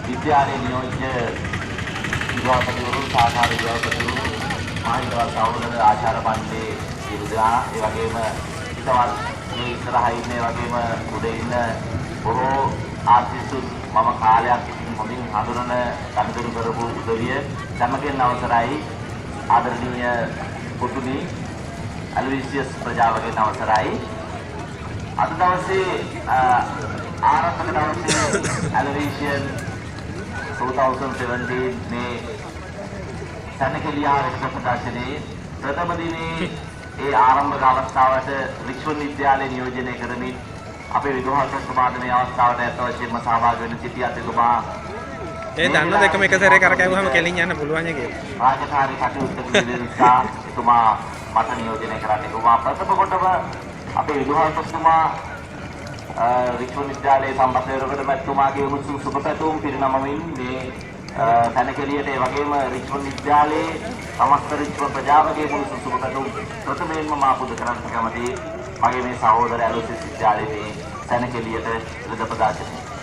විද්‍යාලයේ නියෝජ්‍ය විද්‍යාපතිවරු සාකාර විද්‍යාපතිවරු මාහිමිවරු සහෝදර ආචාර්ය මණ්ඩලයේ සියලුදා ඒ වගේම ඉතවත් මේ ඉස්සරහා ඉන්නේ වගේම උඩ ඉන්න බොහෝ ආර්ටිස්ට් මම කාලයක් ඉතින් හොඳින් හඳුනන කඳුරු කරපු උදවිය සමගින් අවසරයි ආදරණීය පුතුණි අල්විසියස් ප්‍රජාවගේ අවසරයි අද දවසේ ආරම්භක දවසේ ඇලවිෂන් 2017 මේ සැනකෙලියා රැක ප්‍රදර්ශනයේ ප්‍රථම දිනේ ඒ ආරම්භක අවස්ථාවට රිච්මන්ඩ් විද්‍යාලය නියෝජනය කරමින් අපේ විදුහල්පතිතුමාට මේ අවස්ථාවට අත්වශයෙන්ම සහභාගී වෙන සිටි අතිතුමා ඒ දන්න දෙකම එක සැරේ කරකැවුවම කෙලින් යන්න පුළුවන් නේ කියලා. රාජකාරී කටයුතු පිළිවෙල නිසා එතුමා මට නියෝජනය කරන්නේ. එතුමා ප්‍රථම කොටම අපේ විදුහල්පතිතුමා රිච්මන්ඩ් විද්‍යාලයේ සම්බන්ධ මැතිතුමාගේ උණුසුම් සුබපැතුම් පිරිනමමින් මේ තැනකෙලියට ඒ වගේම රිච්මන්ඩ් විද්‍යාලයේ සමස්ත රිච්මන්ඩ් ප්‍රජාවගේ උණුසුම් සුබපැතුම් ප්‍රථමයෙන්ම මා පුද කරන්න කැමතියි. මගේ මේ සහෝදර ඇලෝසිස් විද්‍යාලයේ මේ තැනකෙලියට ඉරිදා ප්‍රදාශනය